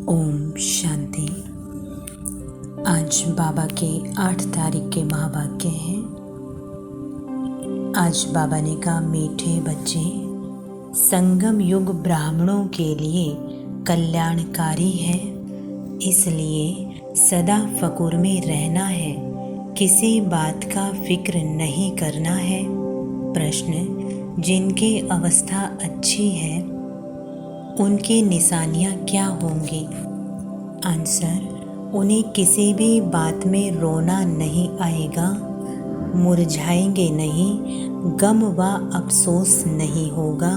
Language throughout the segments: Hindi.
ओम शांति। आज बाबा के 8 तारीख के महावाक्य हैं। आज बाबा ने कहा, मीठे बच्चे, संगम युग ब्राह्मणों के लिए कल्याणकारी है, इसलिए सदा फकुर में रहना है, किसी बात का फिक्र नहीं करना है। प्रश्न, जिनकी अवस्था अच्छी है उनकी निशानियाँ क्या होंगी? आंसर, उन्हें किसी भी बात में रोना नहीं आएगा, मुरझाएंगे नहीं, गम व अफसोस नहीं होगा।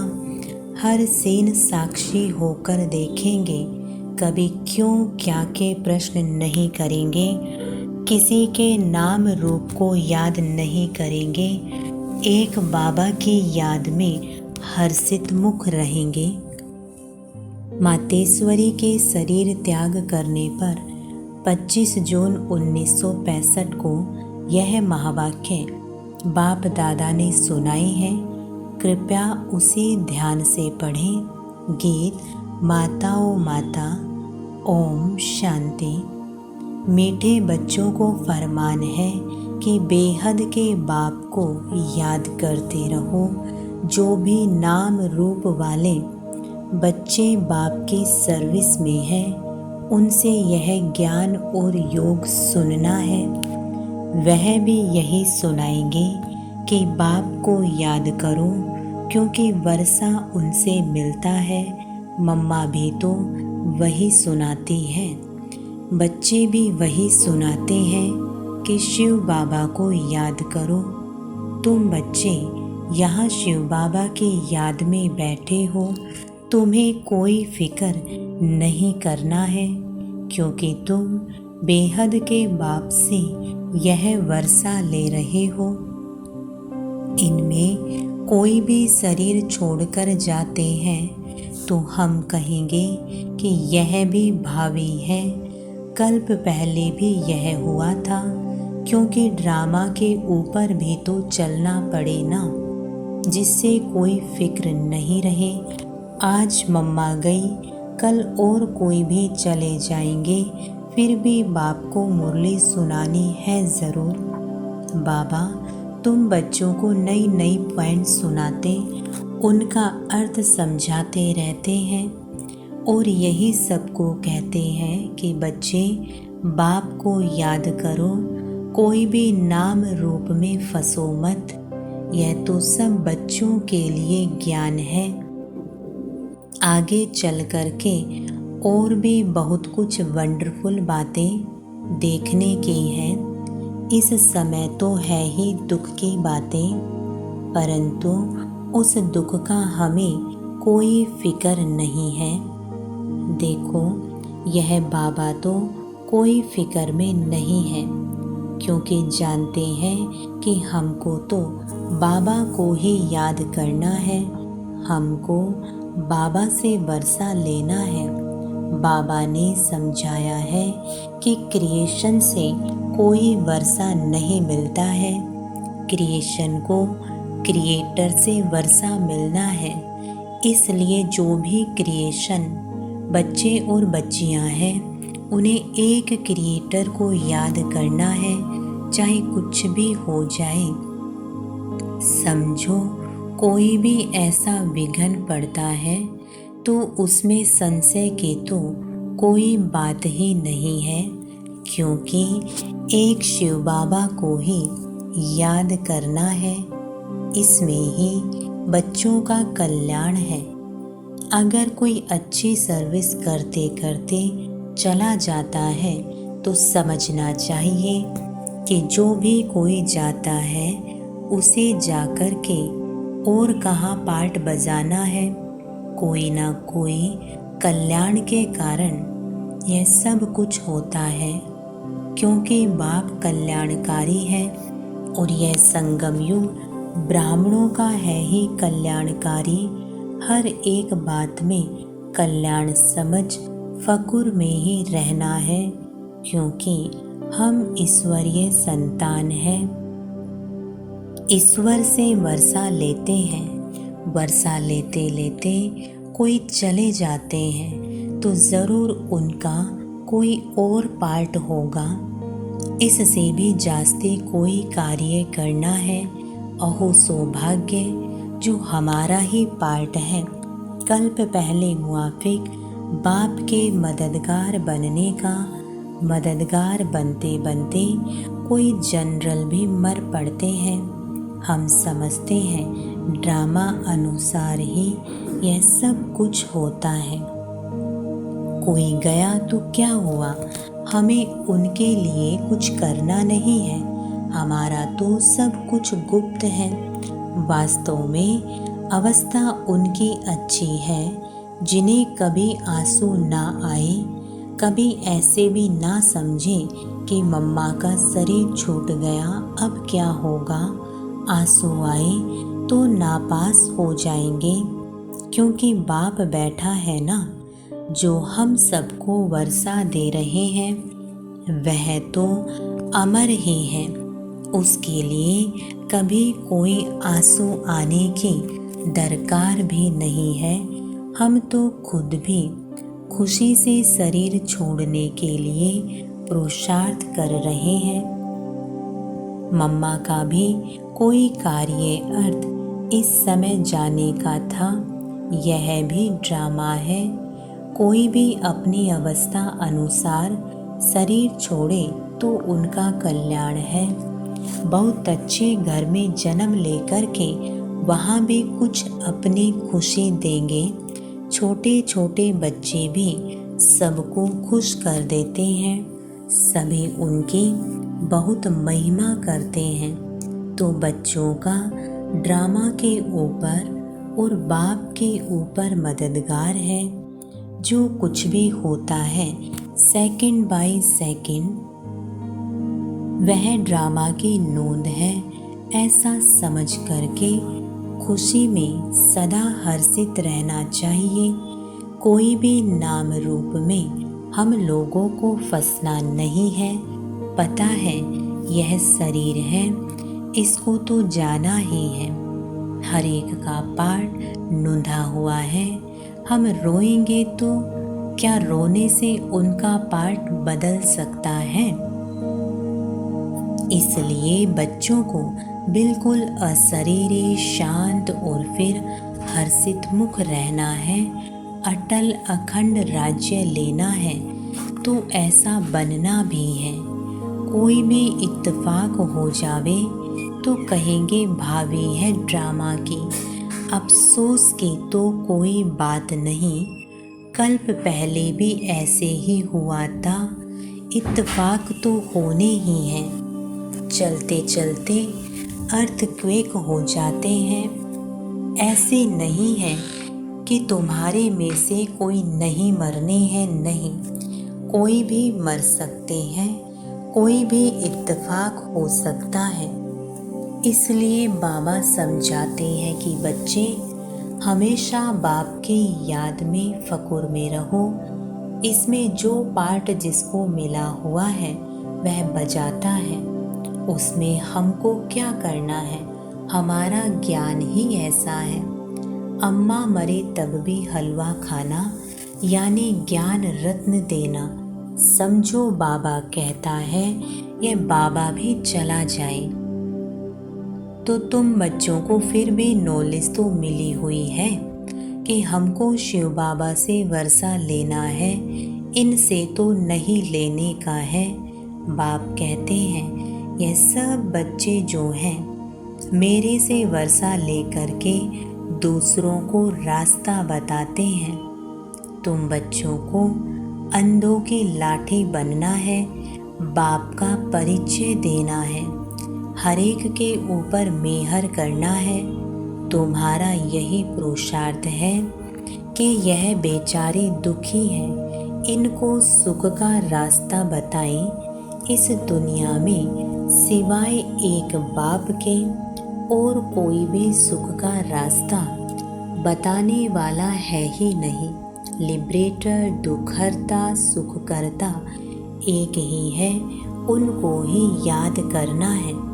हर सीन साक्षी होकर देखेंगे, कभी क्यों क्या के प्रश्न नहीं करेंगे, किसी के नाम रूप को याद नहीं करेंगे, एक बाबा की याद में हर्षित मुख रहेंगे। मातेश्वरी के शरीर त्याग करने पर 25 जून 1965 को यह महावाक्य बाप दादा ने सुनाए हैं। कृपया उसे ध्यान से पढ़ें। गीत माता ओ माता। ओम शांति। मीठे बच्चों को फरमान है कि बेहद के बाप को याद करते रहो। जो भी नाम रूप वाले बच्चे बाप की सर्विस में है, उनसे यह ज्ञान और योग सुनना है। वह भी यही सुनाएंगे कि बाप को याद करो, क्योंकि वर्षा उनसे मिलता है। मम्मा भी तो वही सुनाती है, बच्चे भी वही सुनाते हैं कि शिव बाबा को याद करो। तुम बच्चे यहाँ शिव बाबा की याद में बैठे हो, तुम्हें कोई फिक्र नहीं करना है, क्योंकि तुम बेहद के बाप से यह वर्षा ले रहे हो। इनमें कोई भी शरीर छोड़कर जाते हैं तो हम कहेंगे कि यह भी भावी है, कल्प पहले भी यह हुआ था, क्योंकि ड्रामा के ऊपर भी तो चलना पड़े ना, जिससे कोई फिक्र नहीं रहे। आज मम्मा गई, कल और कोई भी चले जाएंगे, फिर भी बाप को मुरली सुनानी है ज़रूर। बाबा तुम बच्चों को नई नई पॉइंट सुनाते, उनका अर्थ समझाते रहते हैं और यही सबको कहते हैं कि बच्चे बाप को याद करो, कोई भी नाम रूप में फंसो मत। यह तो सब बच्चों के लिए ज्ञान है। आगे चल कर के और भी बहुत कुछ वंडरफुल बातें देखने की हैं। इस समय तो है ही दुख की बातें, परंतु उस दुख का हमें कोई फिक्र नहीं है। देखो, यह बाबा तो कोई फिक्र में नहीं है, क्योंकि जानते हैं कि हमको तो बाबा को ही याद करना है, हमको बाबा से वर्षा लेना है। बाबा ने समझाया है कि क्रिएशन से कोई वर्षा नहीं मिलता है, क्रिएशन को क्रिएटर से वर्षा मिलना है। इसलिए जो भी क्रिएशन बच्चे और बच्चियां हैं, उन्हें एक क्रिएटर को याद करना है, चाहे कुछ भी हो जाए। समझो, कोई भी ऐसा विघ्न पड़ता है तो उसमें संशय की तो कोई बात ही नहीं है, क्योंकि एक शिव बाबा को ही याद करना है। इसमें ही बच्चों का कल्याण है। अगर कोई अच्छी सर्विस करते करते चला जाता है तो समझना चाहिए कि जो भी कोई जाता है उसे जाकर के और कहाँ पार्ट बजाना है। कोई ना कोई कल्याण के कारण यह सब कुछ होता है, क्योंकि बाप कल्याणकारी है और यह संगम युग ब्राह्मणों का है ही कल्याणकारी। हर एक बात में कल्याण समझ फकुर में ही रहना है, क्योंकि हम ईश्वरीय संतान हैं। ईश्वर से वर्षा लेते हैं, वर्षा लेते लेते कोई चले जाते हैं तो ज़रूर उनका कोई और पार्ट होगा। इससे भी जास्ती कोई कार्य करना है, अहो सौभाग्य जो हमारा ही पार्ट है। कल्प पहले मुआफिक बाप के मददगार बनने का, मददगार बनते बनते कोई जनरल भी मर पड़ते हैं। हम समझते हैं ड्रामा अनुसार ही यह सब कुछ होता है। कोई गया तो क्या हुआ, हमें उनके लिए कुछ करना नहीं है, हमारा तो सब कुछ गुप्त है। वास्तव में अवस्था उनकी अच्छी है जिन्हें कभी आंसू ना आए, कभी ऐसे भी ना समझे कि मम्मा का शरीर छूट गया, अब क्या होगा। आंसू आए तो नापास हो जाएंगे, क्योंकि बाप बैठा है ना, जो हम सबको वर्षा दे रहे हैं, वह तो अमर ही है। उसके लिए कभी कोई आंसू आने की दरकार भी नहीं है। हम तो खुद भी खुशी से शरीर छोड़ने के लिए पुरुषार्थ कर रहे हैं। मम्मा का भी कोई कार्य अर्थ इस समय जाने का था, यह भी ड्रामा है। कोई भी अपनी अवस्था अनुसार शरीर छोड़े तो उनका कल्याण है। बहुत अच्छे घर में जन्म लेकर के वहाँ भी कुछ अपनी खुशी देंगे। छोटे छोटे बच्चे भी सबको खुश कर देते हैं, सभी उनकी बहुत महिमा करते हैं। तो बच्चों का ड्रामा के ऊपर और बाप के ऊपर मददगार है। जो कुछ भी होता है सेकंड बाय सेकंड वह ड्रामा की नोंद है, ऐसा समझ करके खुशी में सदा हर्षित रहना चाहिए। कोई भी नाम रूप में हम लोगों को फंसना नहीं है। पता है यह शरीर है, इसको तो जाना ही है। हर एक का पार्ट नूंधा हुआ है। हम रोएंगे तो क्या रोने से उनका पार्ट बदल सकता है? इसलिए बच्चों को बिल्कुल अशरीरी, शांत और फिर हर्षित मुख रहना है। अटल अखंड राज्य लेना है तो ऐसा बनना भी है। कोई भी इत्तेफाक हो जावे तो कहेंगे भावी है ड्रामा की। अफसोस की तो कोई बात नहीं, कल्प पहले भी ऐसे ही हुआ था। इत्तेफाक तो होने ही है। चलते चलते अर्थक्वेक हो जाते हैं। ऐसे नहीं है कि तुम्हारे में से कोई नहीं मरने हैं, नहीं, कोई भी मर सकते हैं, कोई भी इत्तेफाक हो सकता है। इसलिए बाबा समझाते हैं कि बच्चे हमेशा बाप की याद में फ़कुर में रहो। इसमें जो पार्ट जिसको मिला हुआ है वह बजाता है, उसमें हमको क्या करना है, हमारा ज्ञान ही ऐसा है। अम्मा मरे तब भी हलवा खाना, यानी ज्ञान रत्न देना। समझो बाबा कहता है यह बाबा भी चला जाए तो तुम बच्चों को फिर भी नॉलेज तो मिली हुई है कि हमको शिव बाबा से वर्षा लेना है, इनसे तो नहीं लेने का है। बाप कहते हैं यह सब बच्चे जो हैं मेरे से वर्षा लेकर के दूसरों को रास्ता बताते हैं। तुम बच्चों को अंधों की लाठी बनना है, बाप का परिचय देना है, हर एक के ऊपर मेहर करना है। तुम्हारा यही पुरुषार्थ है कि यह बेचारे दुखी हैं, इनको सुख का रास्ता बताएं। इस दुनिया में सिवाय एक बाप के और कोई भी सुख का रास्ता बताने वाला है ही नहीं। लिबरेटर, दुखहर्ता, सुखकर्ता एक ही है, उनको ही याद करना है।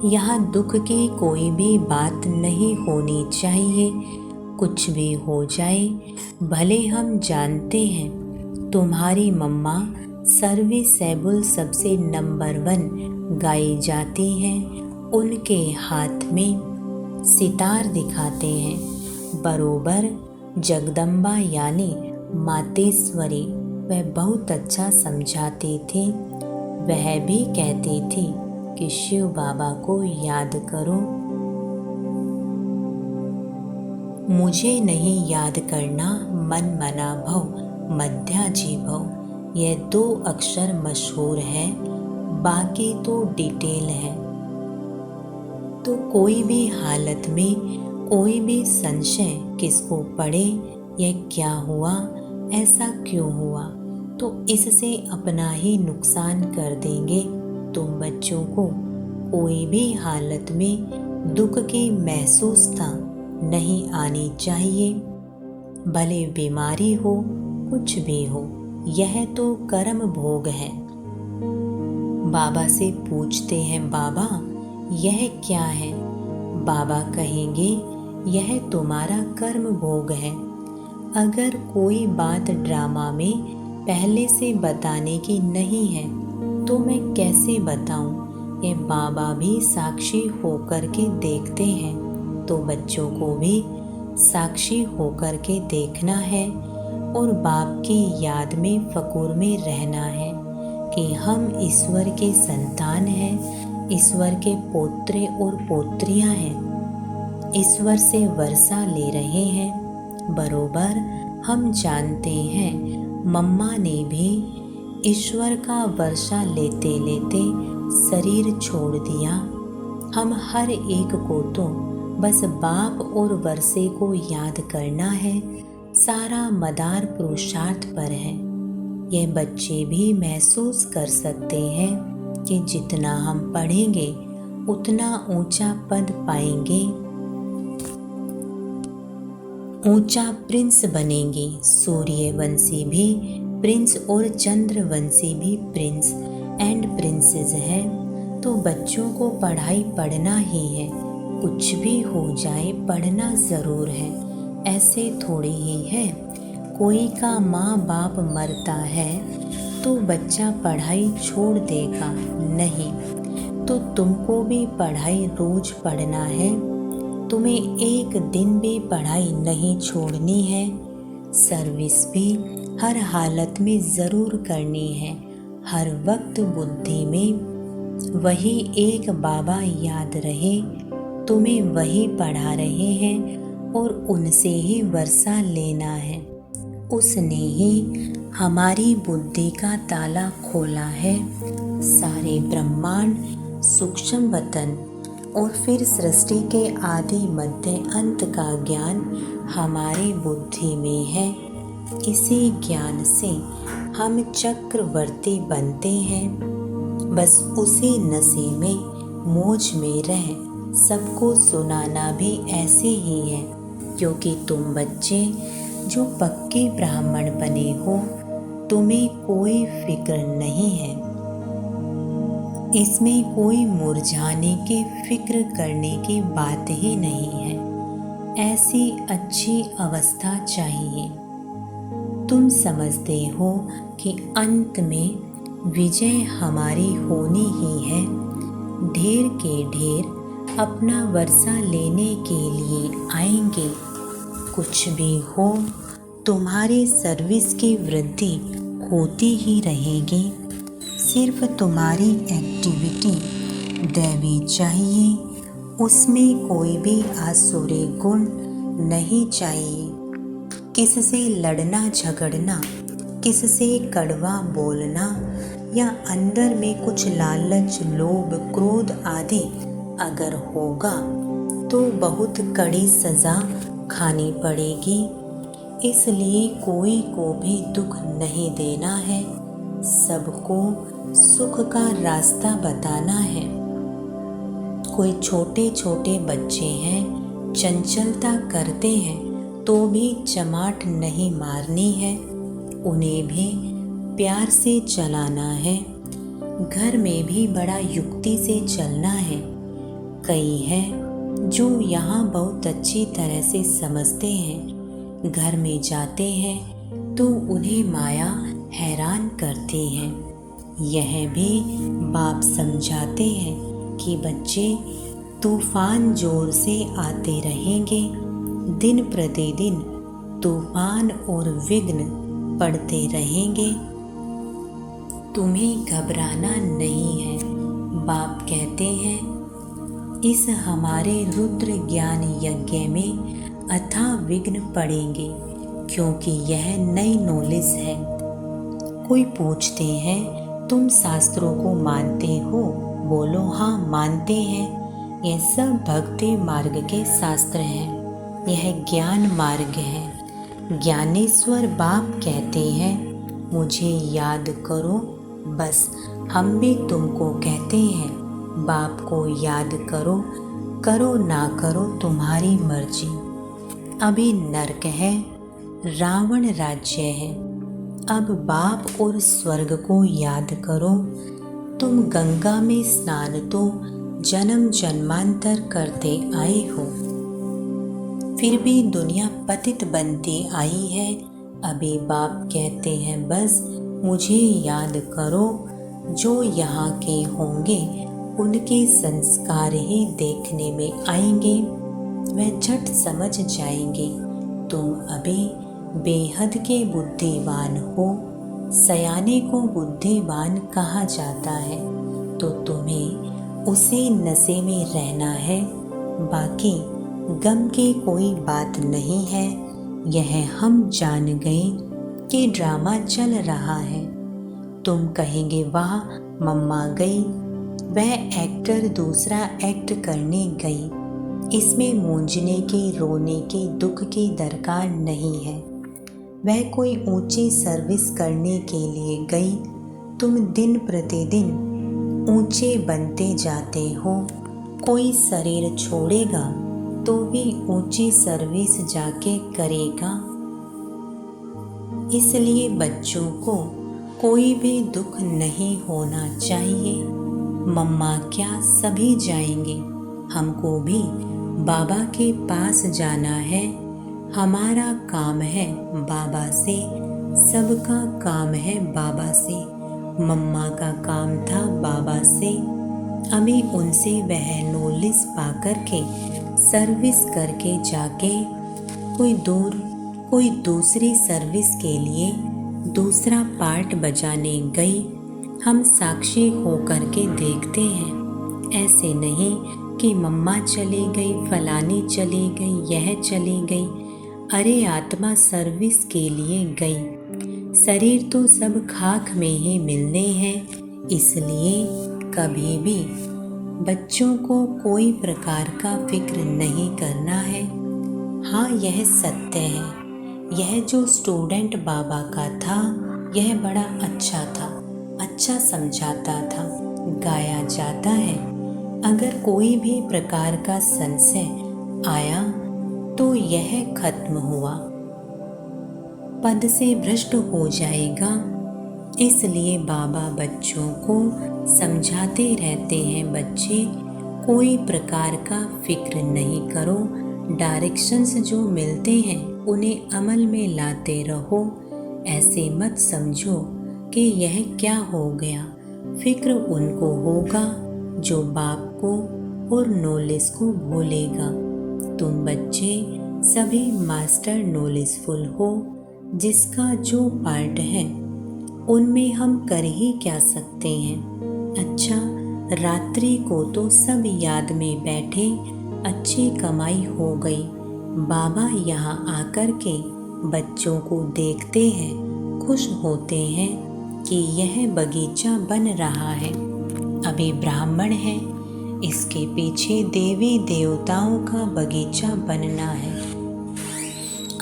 यहाँ दुख की कोई भी बात नहीं होनी चाहिए। कुछ भी हो जाए, भले हम जानते हैं तुम्हारी मम्मा सर्विसेबल सबसे नंबर 1 गाई जाती हैं, उनके हाथ में सितार दिखाते हैं। बरोबर जगदम्बा यानी मातेश्वरी वह बहुत अच्छा समझाती थी। वह भी कहती थी कि शिव बाबा को याद करो। मुझे नहीं याद करना, मन मना भव मध्याजी भव। यह 2 अक्षर मशहूर है, बाकी तो डिटेल है। तो कोई भी हालत में कोई भी संशय किसको पड़े, यह क्या हुआ, ऐसा क्यों हुआ, तो इससे अपना ही नुकसान कर देंगे। तुम बच्चों को कोई भी हालत में दुख की महसूसता नहीं आनी चाहिए। भले बीमारी हो, कुछ भी हो, यह तो कर्म भोग है। बाबा से पूछते हैं, बाबा यह क्या है? बाबा कहेंगे, यह तुम्हारा कर्म भोग है। अगर कोई बात ड्रामा में पहले से बताने की नहीं है तो मैं कैसे बताऊं? ये बाबा भी साक्षी होकर के देखते हैं, तो बच्चों को भी साक्षी होकर के देखना है और बाप की याद में फकुर में रहना है कि हम ईश्वर के संतान हैं, ईश्वर के पोत्रे और पोत्रियां हैं, ईश्वर से वर्षा ले रहे हैं। बरोबर हम जानते हैं मम्मा ने भी ईश्वर का वर्षा लेते लेते शरीर छोड़ दिया। हम हर एक को तो बस बाप और वर्षे को याद करना है, सारा मदार पुरुषार्थ पर है। यह बच्चे भी महसूस कर सकते हैं कि जितना हम पढ़ेंगे उतना ऊंचा पद पाएंगे, ऊंचा प्रिंस बनेंगे। सूर्यवंशी भी प्रिंस और चंद्रवंशी भी प्रिंस एंड प्रिंसेस है। तो बच्चों को पढ़ाई पढ़ना ही है, कुछ भी हो जाए पढ़ना ज़रूर है। ऐसे थोड़ी ही है कोई का माँ बाप मरता है तो बच्चा पढ़ाई छोड़ देगा, नहीं। तो तुमको भी पढ़ाई रोज पढ़ना है, तुम्हें एक दिन भी पढ़ाई नहीं छोड़नी है। सर्विस भी हर हालत में ज़रूर करनी है। हर वक्त बुद्धि में वही एक बाबा याद रहे, तुम्हें वही पढ़ा रहे हैं और उनसे ही वर्षा लेना है। उसने ही हमारी बुद्धि का ताला खोला है। सारे ब्रह्मांड, सूक्ष्म वतन और फिर सृष्टि के आदि मध्य अंत का ज्ञान हमारी बुद्धि में है। इसी ज्ञान से हम चक्रवर्ती बनते हैं। बस उसी नशे में मौज में रह सबको सुनाना भी ऐसे ही है, क्योंकि तुम बच्चे जो पक्के ब्राह्मण बने हो, तुम्हें कोई फिक्र नहीं है। इसमें कोई मुरझाने की फिक्र करने की बात ही नहीं है। ऐसी अच्छी अवस्था चाहिए। तुम समझते हो कि अंत में विजय हमारी होनी ही है। ढेर के ढेर अपना वर्षा लेने के लिए आएंगे। कुछ भी हो, तुम्हारी सर्विस की वृद्धि होती ही रहेगी। सिर्फ तुम्हारी एक्टिविटी दैवी चाहिए, उसमें कोई भी आसुरी गुण नहीं चाहिए। किससे लड़ना झगड़ना, किससे कड़वा बोलना या अंदर में कुछ लालच, लोभ, क्रोध आदि अगर होगा तो बहुत कड़ी सज़ा खानी पड़ेगी। इसलिए कोई को भी दुख नहीं देना है, सबको सुख का रास्ता बताना है। कोई छोटे छोटे बच्चे हैं, चंचलता करते हैं तो भी चमाट नहीं मारनी है, उन्हें भी प्यार से चलाना है। घर में भी बड़ा युक्ति से चलना है। कई है जो यहाँ बहुत अच्छी तरह से समझते हैं, घर में जाते हैं तो उन्हें माया हैरान करती है। यह भी बाप समझाते हैं कि बच्चे, तूफान जोर से आते रहेंगे, दिन प्रतिदिन तूफान और विघ्न पड़ते रहेंगे, तुम्हें घबराना नहीं है। बाप कहते हैं, इस हमारे रुद्र ज्ञान यज्ञ में अथाह विघ्न पड़ेंगे, क्योंकि यह नई नॉलेज है। कोई पूछते हैं, तुम शास्त्रों को मानते हो? बोलो, हाँ मानते हैं। यह सब भक्ति मार्ग के शास्त्र हैं, यह ज्ञान मार्ग है। ज्ञानेश्वर बाप कहते हैं, मुझे याद करो। बस हम भी तुमको कहते हैं, बाप को याद करो, करो ना करो तुम्हारी मर्जी। अभी नरक है, रावण राज्य है। अब बाप और स्वर्ग को याद करो। तुम गंगा में स्नान तो जन्म जन्मांतर करते आए हो, फिर भी दुनिया पतित बनती आई है। अभी बाप कहते हैं, बस मुझे याद करो। जो यहाँ के होंगे उनके संस्कार ही देखने में आएंगे, वह झट समझ जाएंगे तुम अभी बेहद के बुद्धिमान हो। सयाने को बुद्धिमान कहा जाता है, तो तुम्हें उसी नशे में रहना है। बाकी गम की कोई बात नहीं है। यह हम जान गए कि ड्रामा चल रहा है। तुम कहेंगे, वाह मम्मा गई, वह एक्टर दूसरा एक्ट करने गई। इसमें मूंझने की, रोने की, दुख की दरकार नहीं है। वह कोई ऊंची सर्विस करने के लिए गई। तुम दिन प्रतिदिन ऊंचे बनते जाते हो। कोई शरीर छोड़ेगा तो भी ऊंची सर्विस जाके करेगा। इसलिए बच्चों को कोई भी दुख नहीं होना चाहिए। मम्मा क्या, सभी जाएंगे, हमको भी बाबा के पास जाना है। हमारा काम है बाबा से, सबका काम है बाबा से। मम्मा का काम था बाबा से। अभी उनसे वह नॉलेज पा करके सर्विस करके जाके कोई दूसरी सर्विस के लिए दूसरा पार्ट बजाने गई। हम साक्षी होकर के देखते हैं। ऐसे नहीं कि मम्मा चली गई, फलानी चली गई, यह चली गई। अरे आत्मा सर्विस के लिए गई। शरीर तो सब खाक में ही मिलने हैं। इसलिए कभी भी बच्चों को कोई प्रकार का फिक्र नहीं करना है। हाँ, यह सत्य है। यह जो स्टूडेंट बाबा का था, यह बड़ा अच्छा था, अच्छा समझाता था, गाया जाता है। अगर कोई भी प्रकार का संशय आया तो यह खत्म हुआ, पद से भ्रष्ट हो जाएगा। इसलिए बाबा बच्चों को समझाते रहते हैं, बच्चे कोई प्रकार का फिक्र नहीं करो। डायरेक्शंस जो मिलते हैं उन्हें अमल में लाते रहो। ऐसे मत समझो कि यह क्या हो गया। फिक्र उनको होगा जो बाप को और नॉलेज को भूलेगा। तुम बच्चे सभी मास्टर नॉलेजफुल हो। जिसका जो पार्ट है उनमें हम कर ही क्या सकते हैं। अच्छा, रात्रि को तो सब याद में बैठे, अच्छी कमाई हो गई। बाबा यहाँ आकर के बच्चों को देखते हैं, खुश होते हैं कि यह बगीचा बन रहा है। अभी ब्राह्मण है, इसके पीछे देवी देवताओं का बगीचा बनना है।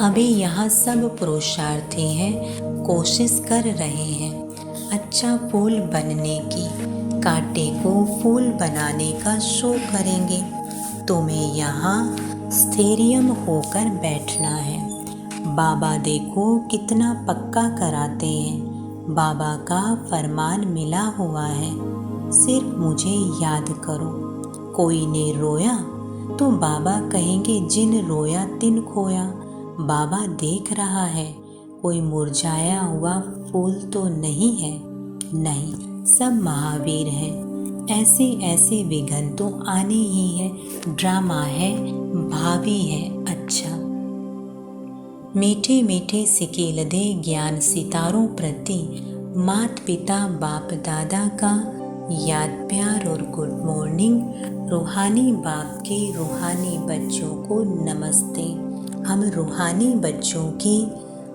अभी यहाँ सब पुरुषार्थी हैं, कोशिश कर रहे हैं अच्छा फूल बनने की। कांटे को फूल बनाने का शो करेंगे। तुम्हें यहाँ स्थैर्य होकर बैठना है। बाबा देखो कितना पक्का कराते हैं। बाबा का फरमान मिला हुआ है, सिर्फ मुझे याद करो। कोई ने रोया तो बाबा कहेंगे जिन रोया तिन खोया। बाबा देख रहा है, कोई मुरझाया हुआ फूल तो नहीं है। नहीं, सब महावीर हैं। ऐसे ऐसे विघ्न तो आने ही है। ड्रामा है, भावी है अच्छा। मीठे मीठे सिकेल दे ज्ञान सितारों प्रति, मात पिता बाप दादा का याद प्यार और गुड मॉर्निंग। रूहानी बाप के रूहानी बच्चों को नमस्ते। हम रूहानी बच्चों की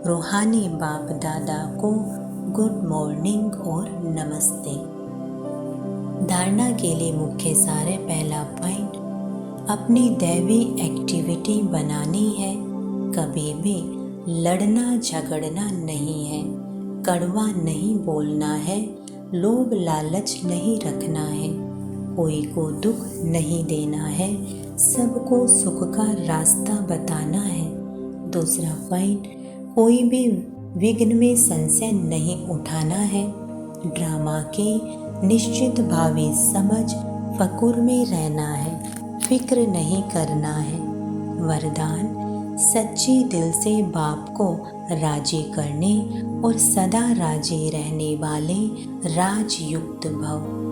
रूहानी बाप दादा को गुड मॉर्निंग और नमस्ते। धारणा के लिए मुख्य सार है। पहला पॉइंट, अपनी दैवी एक्टिविटी बनानी है। कभी भी लड़ना झगड़ना नहीं है, कड़वा नहीं बोलना है, लोभ लालच नहीं रखना है, कोई को दुख नहीं देना है, सबको सुख का रास्ता बताना है। दूसरा पॉइंट, कोई भी विघ्न में संशय नहीं उठाना है। ड्रामा के निश्चित भावी समझ फकुर में रहना है, फिक्र नहीं करना है। वरदान, सच्ची दिल से बाप को राजी करने और सदा राजी रहने वाले राजयुक्त भव।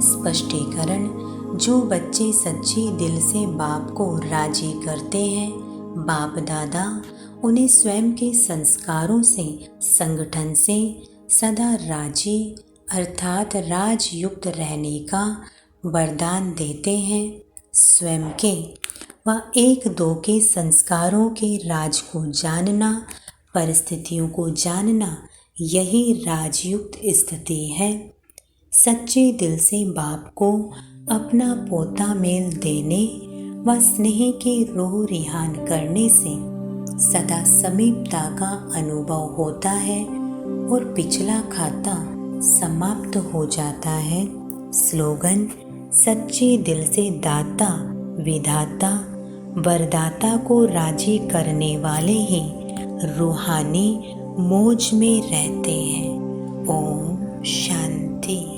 स्पष्टीकरण, जो बच्चे सच्ची दिल से बाप को राजी करते हैं, बाप दादा उन्हें स्वयं के संस्कारों से, संगठन से सदा राजी अर्थात राजयुक्त रहने का वरदान देते हैं। स्वयं के व एक दो के संस्कारों के राज को जानना, परिस्थितियों को जानना, यही राजयुक्त स्थिति है। सच्चे दिल से बाप को अपना पोता मेल देने व स्नेह के रोह रिहान करने से सदा समीपता का अनुभव होता है और पिछला खाता समाप्त हो जाता है। स्लोगन, सच्चे दिल से दाता विधाता वरदाता को राजी करने वाले ही रूहानी मौज में रहते हैं। ओम शांति।